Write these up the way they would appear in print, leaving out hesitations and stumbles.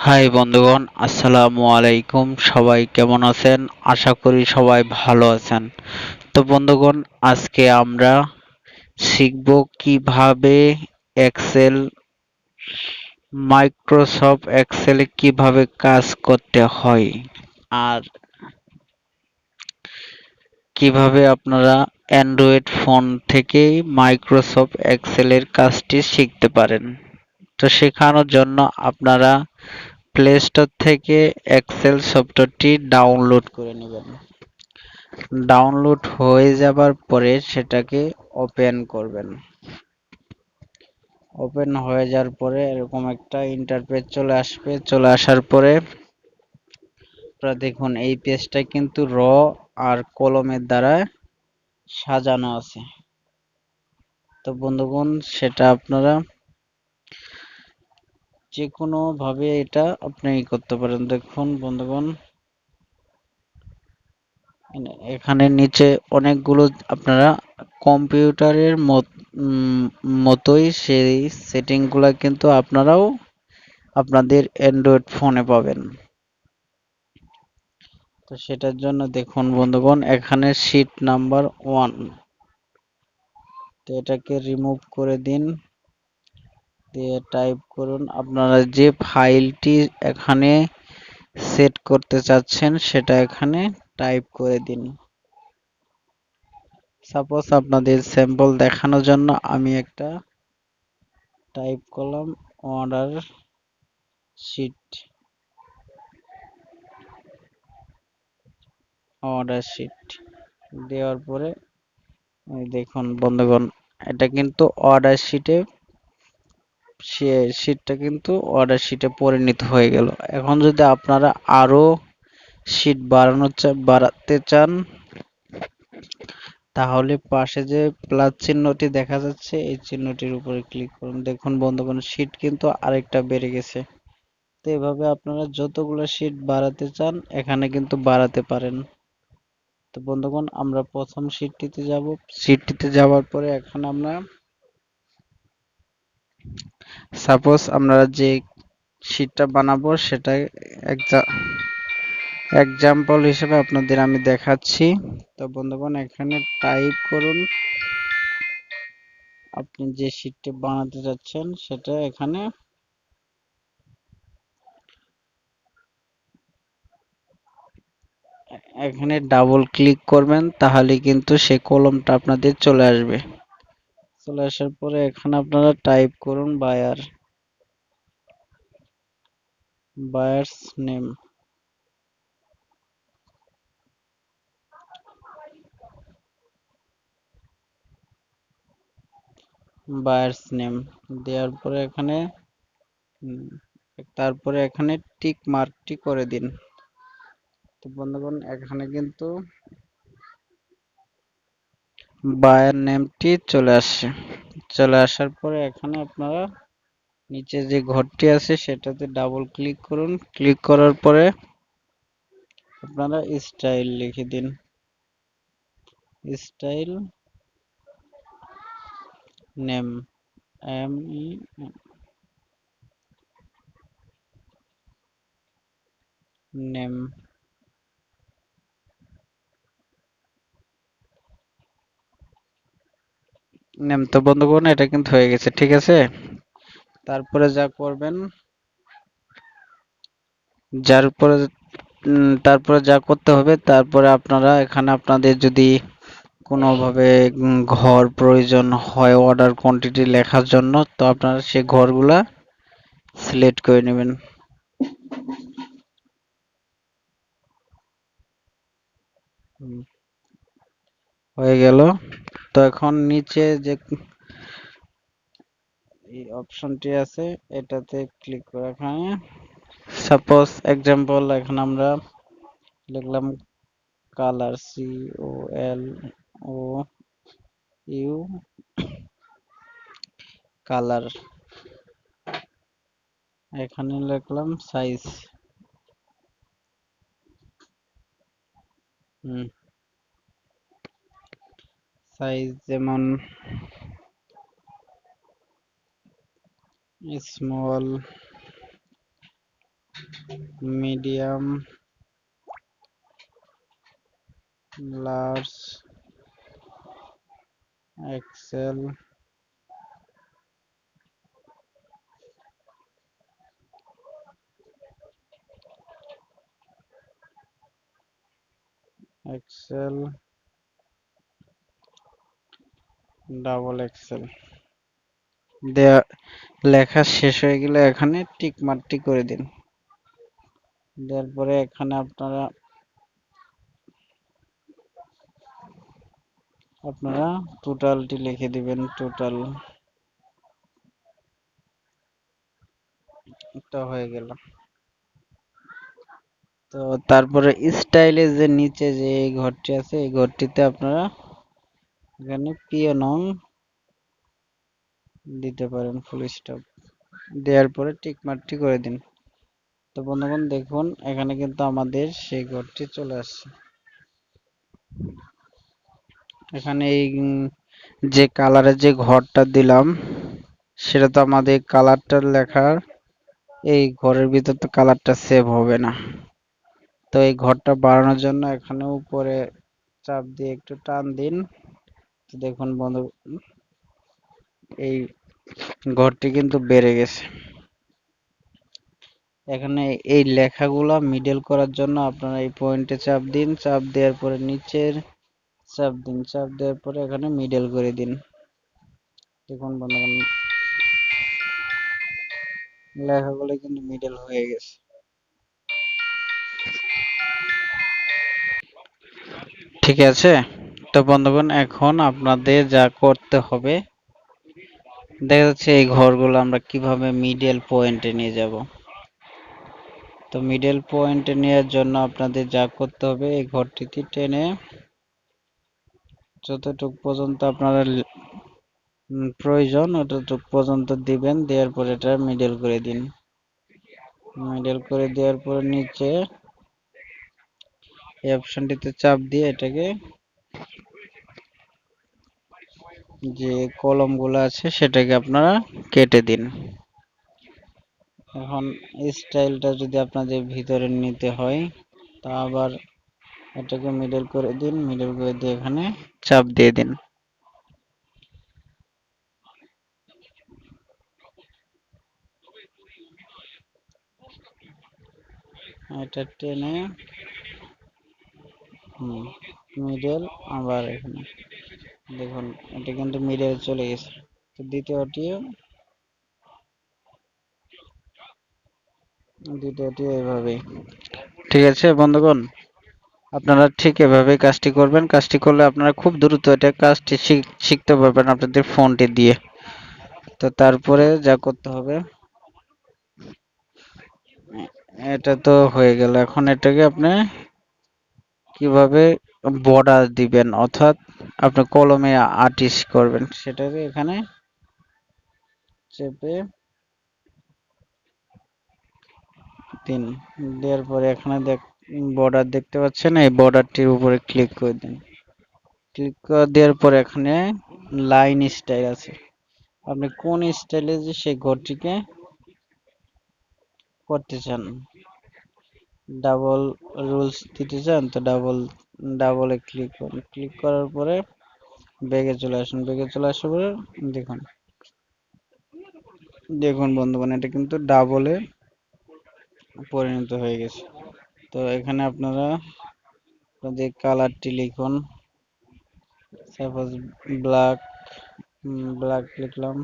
High বন্ধুগণ, আসসালামু আলাইকুম। সবাই কেমন আছেন? আশা করি সবাই ভালো আছেন। তো বন্ধুগণ, আজকে আমরা শিখব কিভাবে এক্সেল মাইক্রোসফট এক্সেলে কিভাবে কাজ করতে হয় আর কিভাবে আপনারা অ্যান্ড্রয়েড ফোন থেকেই মাইক্রোসফট এক্সেলের কাজটি শিখতে পারেন। তো শেখানোর জন্য আপনারা প্লে স্টোর থেকে এক্সেল সফটওয়্যারটি ডাউনলোড করে নেবেন। ডাউনলোড হয়ে যাবার পরে সেটাকে ওপেন করবেন। ওপেন হয়ে যাওয়ার পরে এরকম একটা ইন্টারফেস চলে আসবে। চলে আসার পরে আপনারা দেখুন এই পেজটা কিন্তু র আর কলমের দ্বারা সাজানো আছে। তো বন্ধুগণ, সেটা আপনারা যে কোনো ভাবে এটা আপনি করতে পারেন। দেখুন বন্ধুগণ, এখানে নিচে অনেকগুলো আপনারা কম্পিউটারের মতোই সেই সেটিংগুলো কিন্তু আপনারাও আপনাদের অ্যান্ড্রয়েড ফোনে পাবেন। তো সেটার জন্য দেখুন বন্ধুগণ, এখানে শীট নাম্বার 1, তো এটাকে রিমুভ করে দিন, দিয়ে টাইপ করুন আপনারা যে ফাইলটি এখানে সেট করতে চাচ্ছেন সেটা এখানে টাইপ করে দিন। সাপোজ আপনাদের স্যাম্পল দেখানোর জন্য আমি একটা টাইপ করলাম অর্ডার শিট। দেওয়ার পরে দেখুন বন্ধুগণ, এটা কিন্তু অর্ডার শিটে শিটটা কিন্তু অর্ডার শিটে পরিণত হয়ে গেল। এখন যদি আপনারা আরো শিট বাড়াতে চান, তাহলে পাশে যে প্লাস চিহ্নটি দেখা যাচ্ছে এই চিহ্নটির উপরে ক্লিক করুন। দেখুন বন্ধুগণ, শিট কিন্তু আরেকটা বেড়ে গেছে। তো এভাবে আপনারা যতগুলো শিট বাড়াতে চান এখানে কিন্তু বাড়াতে পারেন। তো বন্ধুগণ, আমরা প্রথম শিটটিতে যাব। শিটটিতে যাওয়ার পরে এখন আমরা সাপোজ আমরা যে শিটটা বানাবো সেটা এক্সাম্পল হিসেবে আপনাদের আমি দেখাচ্ছি। তো বন্ধুগণ, এখানে টাইপ করুন আপনি যে শিটটি বানাতে যাচ্ছেন সেটা। এখানে ডাবল ক্লিক করবেন, তাহলে কিন্তু সেই কলমটা আপনাদের চলে আসবে। চলে আসার পরে এখানে আপনারা টাইপ করুন বায়ার্স নেম। বায়ার্স নেম দেওয়ার পরে এখানে তারপরে এখানে টিক মার্কটি করে দিন। তো বন্ধুগণ, এখানে কিন্তু বায়ার নেমটি চলে আসছে। চলে আসার পরে এখানে আপনারা নিচে যে ঘরটি আছে সেটাতে ডাবল ক্লিক করুন। ক্লিক করার পরে আপনারা স্টাইল লিখে দিন। Style name, name. তো বন্ধুগণ, এটা কিন্তু হয়ে গেছে, ঠিক আছে। তারপরে যা করবেন, তারপরে যা করতে হবে, তারপরে আপনারা এখানে আপনাদের যদি কোনোভাবে ঘর প্রয়োজন হয় অর্ডার কোয়ান্টিটি লেখার জন্য, তো আপনারা সেই ঘরগুলা সিলেক্ট করে নেবেন। হয়ে গেল। তো এখন নিচে যে এই অপশনটি আছে এটাতে ক্লিক করে এখানে সাপোজ এক্সাম্পল এখানে আমরা লিখলাম কালার, COLOU কালার। এখানে লিখলাম সাইজ, যেমন small, medium, large, XL, XL, double XL দেয়া লেখা শেষ হয়ে গেলে এখানে টিক মার্কটি করে দিন। দেওয়ার পরে এখানে আপনারা টোটালটি লিখে দিবেন। টোটাল এটা হয়ে গেল। তো তারপরে স্টাইলে যে নিচে যে এই ঘরটি আছে, এই ঘরটিতে আপনারা এখানে পিও নং দিতে পারেন, ফুল স্টপ দেওয়ার পরে টিক মার্কটি করে দিন। তো বন্ধুগণ দেখুন এখানে কিন্তু আমাদের সেই ঘরটি চলে আসছে। এখানে এই যে কালারের যে ঘরটা দিলাম সেটা তো আমাদের কালারটা লেখার এই ঘরের ভিতর তো কালারটা সেভ হবে না। তো এই ঘরটা বাড়ানোর জন্য এখানে উপরে চাপ দিয়ে একটু টান দিন। তো দেখুন বন্ধু এই ঘরটি কিন্তু বেড়ে গেছে। এখানে এই লেখাগুলা মিডল করার জন্য আপনারা এই পয়েন্টে চাপ দিন, চাপ দেওয়ার পরে নিচের চাপ দিন, চাপ দেওয়ার পরে এখানে মিডল করে দিন। দেখুন বন্ধুগণ লেখাগুলো কিন্তু মিডল হয়ে গেছে। ঠিক আছে। তো বন্ধুগণ এখন আপনাদের যা করতে হবে, দেখা যাচ্ছে এই ঘরগুলো আমরা কিভাবে মিডল পয়েন্টে নিয়ে যাব। তো মিডল পয়েন্টে নেওয়ার জন্য আপনাদের যা করতে হবে, এই ঘরটিতে টেনে যতটুকু পর্যন্ত আপনারা প্রয়োজন অতটুকু পর্যন্ত দিবেন। দেওয়ার পরে এটা মিডল করে দিন। মিডল করে দেওয়ার পরে নিচে এই অপশনটিতে চাপ দিয়ে এটাকে যে কলমগুলো আছে সেটাকে আপনারা কেটে দিন। এখন স্টাইলটা যদি আপনাদের ভিতরে নিতে হয় তা আবার এটাকে মিডল করে দিন, মিডল করে দিয়ে এখানে চাপ দিয়ে দিন। এটা টেনে মিডল আবার এখানে দেখুন এটা কিন্তু মিডল চলে গেছে। তো দ্বিতীয়টিও এভাবেই। ঠিক আছে বন্ধুগণ, আপনারা ঠিক এভাবে কাজটি করবেন। কাজটি করলে আপনারা খুব দ্রুত এটা কাজটি শিখতে পারবেন আপনাদের ফোনটি দিয়ে। তো তারপরে যা করতে হবে, এটা তো হয়ে গেল। এখন এটাকে আপনি কিভাবে বর্ডার দিবেন অর্থাৎ আপনি কলমে আর্টিস্ট করবেন সেটাকে এখানে চেপে দিন। দেওয়ার পরে এখানে বর্ডার দেখতে পাচ্ছেন, এই বর্ডারটির উপরে ক্লিক করে দিন। ক্লিক করে দেওয়ার পরে এখানে লাইন স্টাইল আছে, আপনি কোন স্টাইলে যে সেই ঘরটিকে করতে চান। ডাবল রুলস দিতে চান তো ডাবলে ক্লিক করুন। ক্লিক করার পরে ব্যাগে চলে আসুন। ব্যাগে চলে আসার পরে দেখুন দেখুন বন্ধুগণ এটা কিন্তু ডাবলে পরিণত হয়ে গেছে। তো এখানে আপনারা আপনাদের কালারটি লিখুন, সাপোজ ব্ল্যাক, ব্ল্যাক লিখলাম।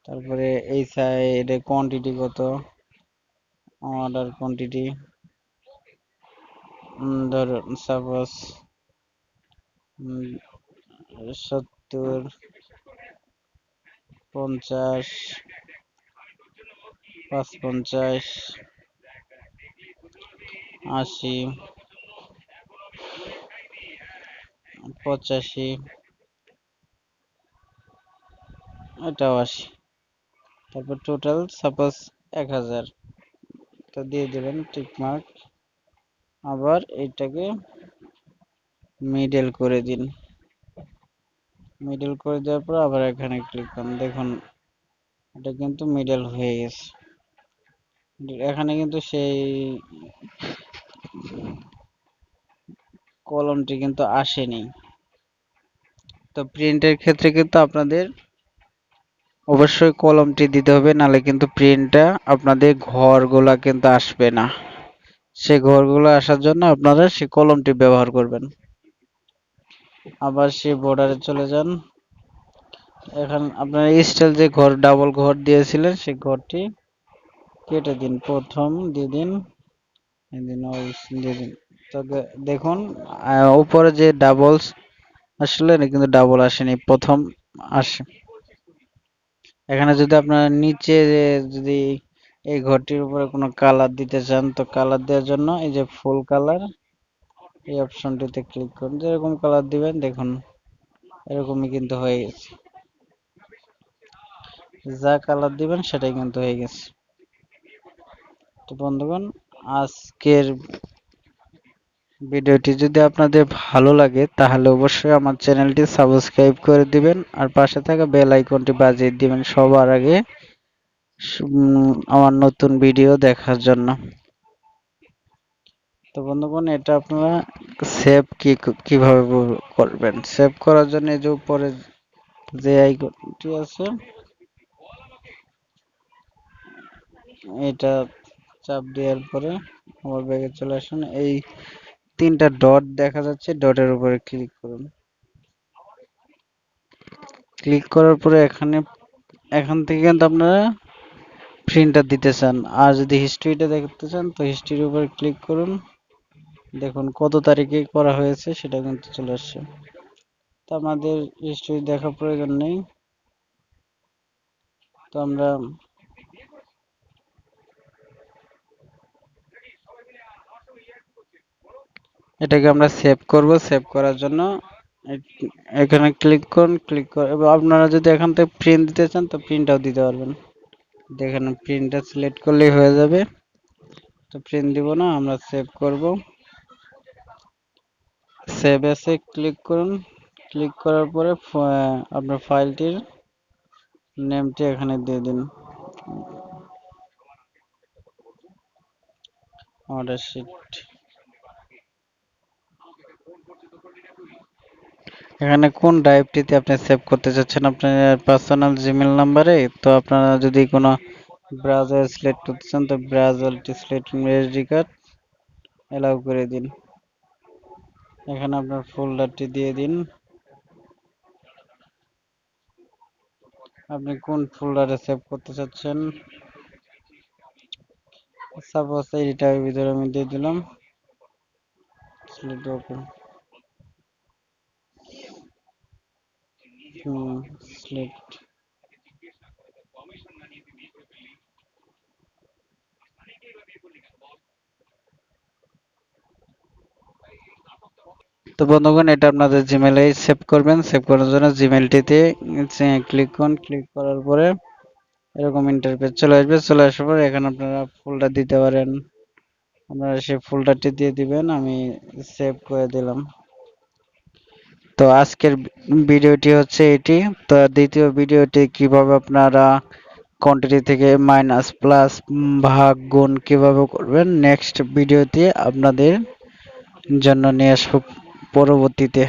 তারপরে এই সাইডে কোয়ান্টিটি কত, অর্ডার কোয়ান্টিটি ধরুন সাপোজ 70, 50, 55, 80, 85, এটাও 80। তারপর টোটাল সাপোজ 1000, তো দিয়ে দেবেন টিক মার্ক। আবার এটাকে মিডল করে দিন। মিডল করে দেওয়ার পর আবার এখানে ক্লিক করুন। দেখুন এটা কিন্তু মিডল হয়ে গেছে। এখানে কিন্তু সেই কলমটি কিন্তু আসেনি। তো প্রিন্টের ক্ষেত্রে কিন্তু আপনাদের অবশ্যই কলমটি দিতে হবে, নাহলে কিন্তু প্রিন্টটা আপনাদের ঘরগুলা কিন্তু আসবে না। সেই ঘরগুলো আসার জন্য আপনারা সেই কলমটি ব্যবহার করবেন। আবার সেই বর্ডারে চলে যান। এখন আপনারা স্টাইল যে ঘর ডাবল ঘর দিয়েছিলেন সেই ঘরটি কেটে দিন, প্রথম দিয়ে দিন, দিয়ে দিন। তো দেখুন উপরে যে ডাবলস আসলে না, কিন্তু ডাবল আসেনি, প্রথম আসে। এখানে যদি আপনারা নিচে যদি এই ঘরটির উপরে কোনো কালার দিতে চান, তো কালার দেওয়ার জন্য এই যে ফুল কালার এই অপশনটিতে ক্লিক করুন। যেরকম কালার দিবেন দেখুন এরকমই কিন্তু হয়ে গেছে। যা কালার দিবেন সেটাই কিন্তু হয়ে গেছে। তো বন্ধুগণ, আজকের ভিডিওটি যদি আপনাদের ভালো লাগে তাহলে অবশ্যই আমার চ্যানেলটি সাবস্ক্রাইব করে দিবেন আর পাশে থাকা বেল আইকনটি বাজিয়ে দিবেন সবার আগে আমার নতুন ভিডিও দেখার জন্য। তো বন্ধুগণ, এটা আপনারা সেভ কিভাবে করবেন? সেভ করার জন্য এই যে উপরে যে আইকনটি আছে এটা চাপ দেওয়ার পরে আমার ব্যাগে চলে আসুন। এই তিনটা ডট দেখা যাচ্ছে, ডটের উপরে ক্লিক করুন। ক্লিক করার পরে এখান থেকে কিন্তু আপনারা প্রিন্টার দিতে চান, আর যদি হিস্ট্রিটা দেখতে চান তো হিস্ট্রির উপরে ক্লিক করুন। দেখুন কত তারিখে করা হয়েছে সেটা কিন্তু চলে আসছে। তো আমাদের হিস্ট্রি দেখার প্রয়োজন নেই। তো আমরা এটাকে আমরা সেভ করব। সেভ করার জন্য এখানে ক্লিক করুন। এবার আপনারা যদি এখান থেকে প্রিন্ট দিতে চান তো প্রিন্টটাও দিতে পারবেন। দেখেন প্রিন্টটা সিলেক্ট করলেই হয়ে যাবে। তো প্রিন্ট দিব না, আমরা সেভ করব। সেভ এসে ক্লিক করুন। ক্লিক করার পরে আপনার ফাইলটির নেমটি এখানে দিয়ে দিন, অর্ডার শিট। এখানে কোন ড্রাইভটিতে আপনি সেভ করতে চাচ্ছেন আপনার পার্সোনাল জিমেল নাম্বারে? তো আপনারা যদি কোনো ব্রাউজার সিলেক্ট করতে চান তো ব্রাউজারটি সিলেক্ট করুন, এসডি কার্ড এলাও করে দিন। এখানে আপনার ফোল্ডারটি দিয়ে দিন, আপনি কোন ফোল্ডারে সেভ করতে চাচ্ছেন। সাপোজ এইটার ভিতরে আমি দিয়ে দিলাম, সিলেক্ট ওপেন, সিলেক্ট। তো বন্ধুগণ, এটা আপনাদের জিমেলে সেভ করবেন। সেভ করার জন্য জিমেলটিতে ক্লিক করুন। ক্লিক করার পরে এরকম ইন্টারফেস চলে আসবে। চলে আসার পর এখানে আপনারা ফোল্ডার দিতে পারেন, আপনারা সেই ফোল্ডারটি দিয়ে দিবেন। আমি সেভ করে দিলাম। তো আজকের ভিডিওটি হচ্ছে এটি। তো দ্বিতীয় ভিডিওটি কিভাবে আপনারা কোয়ান্টিটি থেকে মাইনাস প্লাস ভাগ গুণ কিভাবে করবেন নেক্সট ভিডিওতে আপনাদের জন্য নিয়ে আসবো পরবর্তীতে।